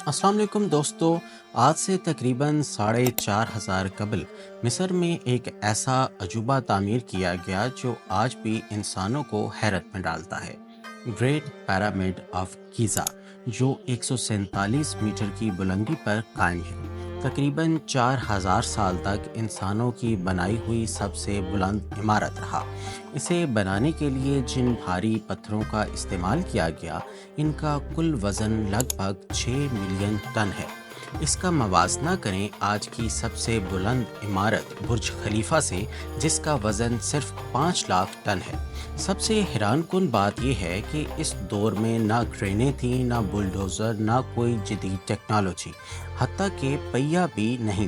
अस्सलाम वालेकुम दोस्तों। आज से तकरीबन 4,500 कबल मिस्र में एक ऐसा अजूबा तामीर किया गया जो आज भी इंसानों को हैरत में डालता है। ग्रेट पिरामिड ऑफ गीज़ा, जो 147 मीटर की बुलंदी पर कायम है, तकरीबन 4,000 साल तक इंसानों की बनाई हुई सबसे बुलंद इमारत रहा। इसे बनाने के लिए जिन भारी पत्थरों का इस्तेमाल किया गया, इनका कुल वज़न लगभग 6 मिलियन टन है। इसका मवाजना करें आज की सबसे बुलंद इमारत बुर्ज खलीफा से, जिसका वज़न सिर्फ 5 लाख टन है। सबसे हैरानकुन बात यह है कि इस दौर में ना क्रेनें थीं, ना बुलडोज़र, ना कोई जदीद टेक्नोलॉजी, हत्ता कि पहिया भी नहीं।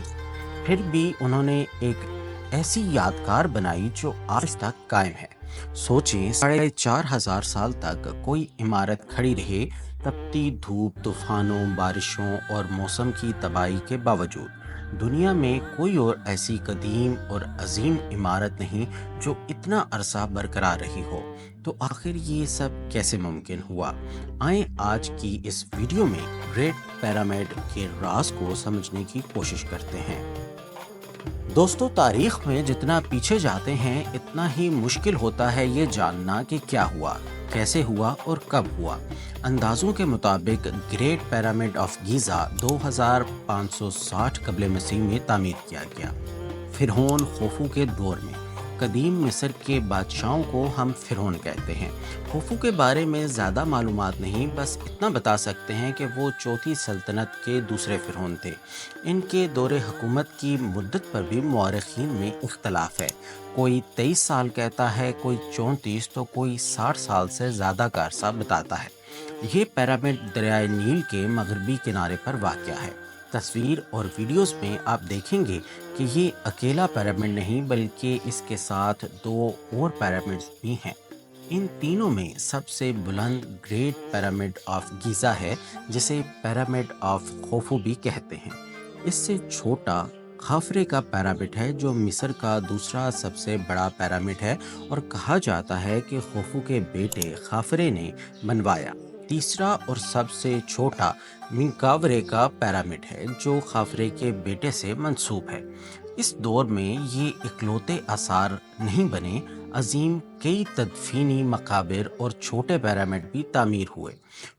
फिर भी उन्होंने एक ऐसी यादगार बनाई जो आज तक कायम है। सोचें, 4,500 साल तक कोई इमारत खड़ी रहे, तपती धूप, तूफानों, बारिशों और मौसम की तबाही के बावजूद। दुनिया में कोई और ऐसी कदीम और अजीम इमारत नहीं जो इतना अरसा बरकरार रही हो। तो आखिर ये सब कैसे मुमकिन हुआ? आए आज की इस वीडियो में ग्रेट पिरामिड के राज को समझने की कोशिश करते हैं। दोस्तों, तारीख में जितना पीछे जाते हैं इतना ही मुश्किल होता है ये जानना कि क्या हुआ, कैसे हुआ और कब हुआ। अंदाजों के मुताबिक ग्रेट पिरामिड ऑफ गीज़ा 2560 कबल मसीह में तामीर किया गया, फिरौन खुफू के दौर में। कदीम मिस्र के बादशाहों को हम फिरौन कहते हैं। खुफू के बारे में ज़्यादा मालूमात नहीं, बस इतना बता सकते हैं कि वो चौथी सल्तनत के दूसरे फिरौन थे। इनके दौरे हुकूमत की मुद्दत पर भी मौरखीन में इख्तलाफ है। कोई 23 साल कहता है, कोई 34, तो कोई 60 साल से ज़्यादा का अरसा बताता है। ये पिरामिड दरियाए नील के मगरबी किनारे पर वाक़या है। तस्वीर और वीडियोस में आप देखेंगे कि ये अकेला पिरामिड नहीं, बल्कि इसके साथ 2 और पिरामिड्स भी हैं। इन तीनों में सबसे बुलंद ग्रेट पिरामिड ऑफ गीज़ा है, जिसे पिरामिड ऑफ खुफू भी कहते हैं। इससे छोटा खाफरे का पिरामिड है, जो मिस्र का दूसरा सबसे बड़ा पिरामिड है और कहा जाता है कि खुफू के बेटे खाफरे ने बनवाया। तीसरा और सबसे छोटा मिंकावरे का पिरामिड है, जो खाफरे के बेटे से मंसूब है। इस दौर में ये इकलौते आसार नहीं बने, अजीम कई तदफीनी मकाबिर और छोटे पिरामिड भी तामीर हुए।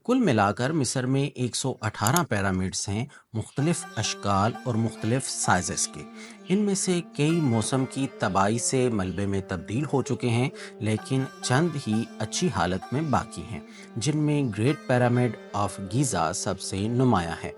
कुल मिलाकर मिस्र में 118 पिरामिड्स हैं, मुख्तलिफ अशकाल और मुख्तलिफ साइज़ेस के। इनमें से कई मौसम की तबाही से मलबे में तब्दील हो चुके हैं, लेकिन चंद ही अच्छी हालत में बाकी हैं, जिनमें ग्रेट पिरामिड ऑफ गीज़ा सबसे नुमाया है।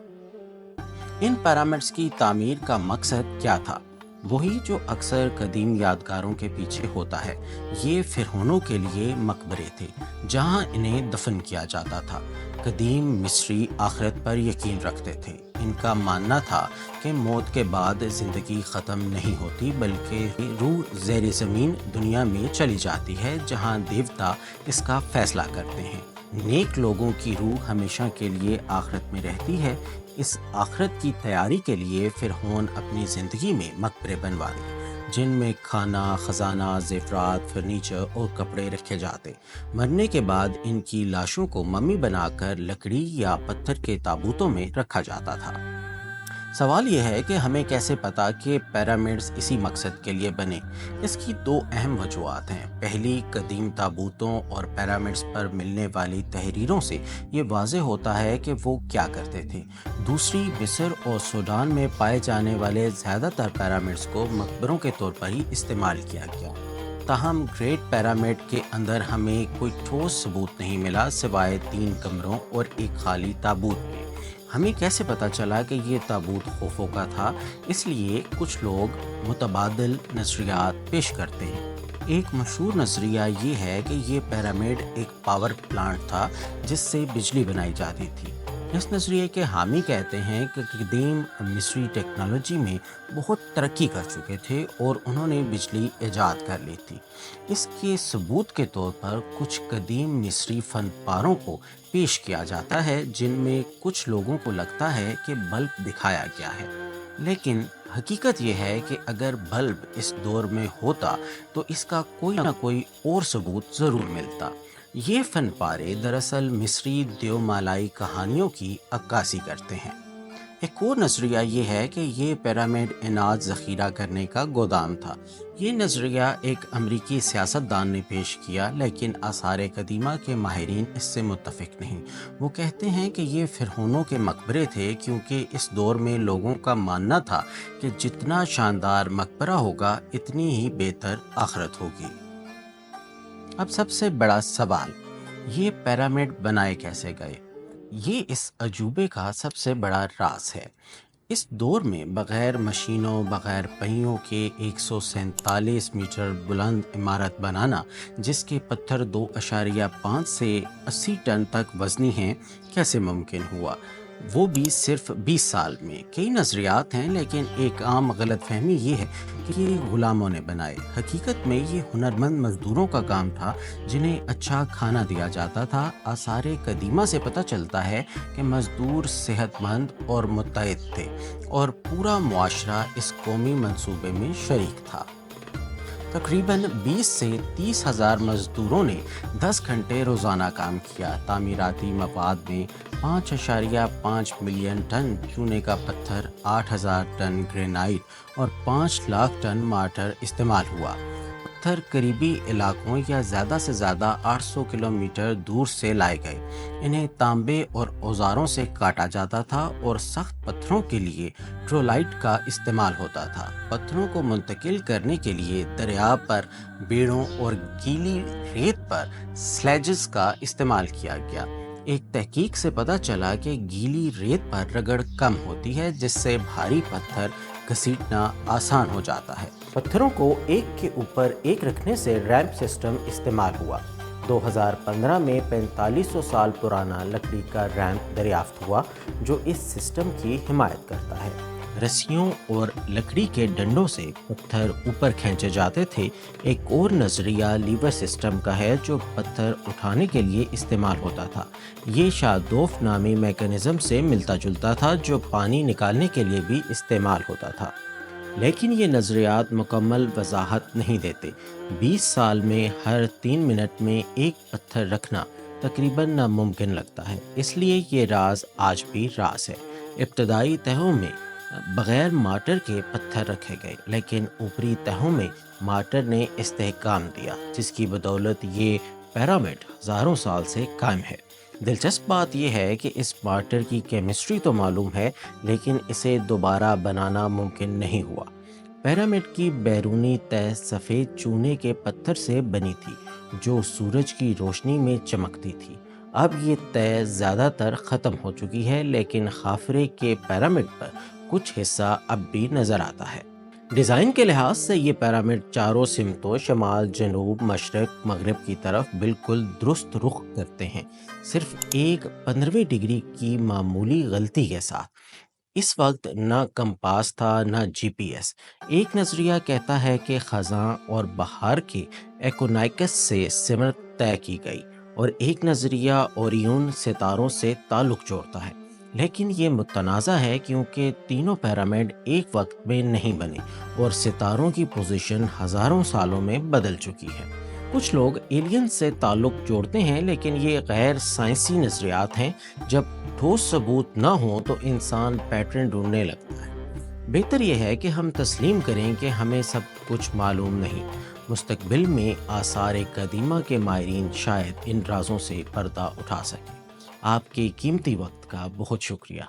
इन पिरामिड्स की तामीर का मकसद क्या था? वही जो अक्सर कदीम यादगारों के पीछे होता है। ये फिरौनों के लिए मकबरे थे, जहां इन्हें दफन किया जाता था। कदीम मिस्री आखिरत पर यकीन रखते थे। इनका मानना था कि मौत के बाद ज़िंदगी ख़त्म नहीं होती, बल्कि रूह ज़ेर ज़मीन दुनिया में चली जाती है, जहां देवता इसका फैसला करते हैं। नेक लोगों की रूह हमेशा के लिए आखिरत में रहती है। इस आखिरत की तैयारी के लिए फिरौन अपनी ज़िंदगी में मकबरे बनवाते, जिनमें खाना, खजाना, ज़ेवरात, फर्नीचर और कपड़े रखे जाते। मरने के बाद इनकी लाशों को मम्मी बनाकर लकड़ी या पत्थर के ताबूतों में रखा जाता था। सवाल यह है कि हमें कैसे पता कि पिरामिड्स इसी मकसद के लिए बने? इसकी 2 अहम वजूहात हैं। पहली, कदीम ताबूतों और पिरामिड्स पर मिलने वाली तहरीरों से ये वाज़ेह होता है कि वो क्या करते थे। दूसरी, मिस्र और सूडान में पाए जाने वाले ज़्यादातर पिरामिड्स को मकबरों के तौर पर ही इस्तेमाल किया गया। ताहम ग्रेट पिरामिड के अंदर हमें कोई ठोस सबूत नहीं मिला, सिवाय 3 कमरों और एक खाली ताबूत के। हमें कैसे पता चला कि ये ताबूत खुफू का था? इसलिए कुछ लोग मुतबादिल नज़रियात पेश करते हैं। एक मशहूर नज़रिया ये है कि ये पिरामिड एक पावर प्लांट था, जिससे बिजली बनाई जाती थी। इस नज़रिए के हामी कहते हैं कि कदीम मिस्री टेक्नोलॉजी में बहुत तरक्की कर चुके थे और उन्होंने बिजली ईजाद कर ली थी। इसके सबूत के तौर पर कुछ कदीम मिस्री फनपारों को पेश किया जाता है, जिनमें कुछ लोगों को लगता है कि बल्ब दिखाया गया है। लेकिन हकीकत यह है कि अगर बल्ब इस दौर में होता तो इसका कोई ना कोई और सबूत ज़रूर मिलता। یہ فن پارے دراصل مصری دیومالائی کہانیوں کی عکاسی کرتے ہیں۔ ایک اور نظریہ یہ ہے کہ یہ پیرامڈ اناج ذخیرہ کرنے کا گودام تھا۔ یہ نظریہ ایک امریکی سیاستدان نے پیش کیا، لیکن آثار قدیمہ کے ماہرین اس سے متفق نہیں۔ وہ کہتے ہیں کہ یہ فرعونوں کے مقبرے تھے، کیونکہ اس دور میں لوگوں کا ماننا تھا کہ جتنا شاندار مقبرہ ہوگا اتنی ہی بہتر آخرت ہوگی۔ اب سب سے بڑا سوال، یہ پیرامڈ بنائے کیسے گئے؟ یہ اس عجوبے کا سب سے بڑا راز ہے۔ اس دور میں بغیر مشینوں، بغیر پہیوں کے 147 میٹر بلند عمارت بنانا، جس کے پتھر 2.5 سے 80 ٹن تک وزنی ہیں، کیسے ممکن ہوا؟ وہ بھی صرف 20 سال میں۔ کئی نظریات ہیں، لیکن ایک عام غلط فہمی یہ ہے کہ یہ غلاموں نے بنائے۔ حقیقت میں یہ ہنرمند مزدوروں کا کام تھا، جنہیں اچھا کھانا دیا جاتا تھا۔ آثار قدیمہ سے پتہ چلتا ہے کہ مزدور صحت مند اور متحد تھے، اور پورا معاشرہ اس قومی منصوبے میں شریک تھا۔ تقریباً 20 سے 30 ہزار مزدوروں نے 10 گھنٹے روزانہ کام کیا۔ تعمیراتی مواد میں 5.5 ملین ٹن چونے کا پتھر، 8,000 ٹن گرینائٹ اور 5 لاکھ ٹن مارٹر استعمال ہوا۔ پتھر قریبی علاقوں یا زیادہ سے زیادہ 800 کلومیٹر دور سے لائے گئے۔ انہیں تانبے اور اوزاروں سے کاٹا جاتا تھا، اور سخت پتھروں کے لیے ٹرولائٹ کا استعمال ہوتا تھا۔ پتھروں کو منتقل کرنے کے لیے دریا پر بیڑوں اور گیلی ریت پر سلیجز کا استعمال کیا گیا۔ ایک تحقیق سے پتہ چلا کہ گیلی ریت پر رگڑ کم ہوتی ہے، جس سے بھاری پتھر گھسیٹنا آسان ہو جاتا ہے۔ پتھروں کو ایک کے اوپر ایک رکھنے سے ریمپ سسٹم استعمال ہوا۔ 2015 میں 4500 سال پرانا لکڑی کا ریمپ دریافت ہوا، جو اس سسٹم کی حمایت کرتا ہے۔ رسیوں اور لکڑی کے ڈنڈوں سے پتھر اوپر کھینچے جاتے تھے۔ ایک اور نظریہ لیور سسٹم کا ہے، جو پتھر اٹھانے کے لیے استعمال ہوتا تھا۔ یہ شادوف نامی میکانزم سے ملتا جلتا تھا، جو پانی نکالنے کے لیے بھی استعمال ہوتا تھا۔ لیکن یہ نظریات مکمل وضاحت نہیں دیتے۔ 20 سال میں ہر 3 منٹ میں ایک پتھر رکھنا تقریباً ناممکن لگتا ہے، اس لیے یہ راز آج بھی راز ہے۔ ابتدائی تہوں میں بغیر مارٹر کے پتھر رکھے گئے، لیکن اوپری تہوں میں مارٹر نے استحکام دیا، جس کی بدولت یہ پیرامڈ ہزاروں سال سے قائم ہے۔ دلچسپ بات یہ ہے کہ اس مارٹر کی کیمسٹری تو معلوم ہے، لیکن اسے دوبارہ بنانا ممکن نہیں ہوا۔ پیرامڈ کی بیرونی تہہ سفید چونے کے پتھر سے بنی تھی، جو سورج کی روشنی میں چمکتی تھی۔ اب یہ تہہ زیادہ تر ختم ہو چکی ہے، لیکن خافرے کے پیرامڈ پر کچھ حصہ اب بھی نظر آتا ہے۔ ڈیزائن کے لحاظ سے یہ پیرامڈ چاروں سمتوں، شمال، جنوب، مشرق، مغرب کی طرف بالکل درست رخ کرتے ہیں، صرف ایک 15ویں ڈگری کی معمولی غلطی کے ساتھ۔ اس وقت نہ کمپاس تھا، نہ جی پی ایس۔ ایک نظریہ کہتا ہے کہ خزاں اور بہار کے ایکونائکس سے سمت طے کی گئی، اور ایک نظریہ اوریون ستاروں سے تعلق جوڑتا ہے۔ لیکن یہ متنازع ہے، کیونکہ تینوں پیرامڈ ایک وقت میں نہیں بنے، اور ستاروں کی پوزیشن ہزاروں سالوں میں بدل چکی ہے۔ کچھ لوگ ایلین سے تعلق جوڑتے ہیں، لیکن یہ غیر سائنسی نظریات ہیں۔ جب ٹھوس ثبوت نہ ہو تو انسان پیٹرن ڈھونڈنے لگتا ہے۔ بہتر یہ ہے کہ ہم تسلیم کریں کہ ہمیں سب کچھ معلوم نہیں۔ مستقبل میں آثار قدیمہ کے ماہرین شاید ان رازوں سے پردہ اٹھا سکیں۔ آپ کے قیمتی وقت کا بہت شکریہ۔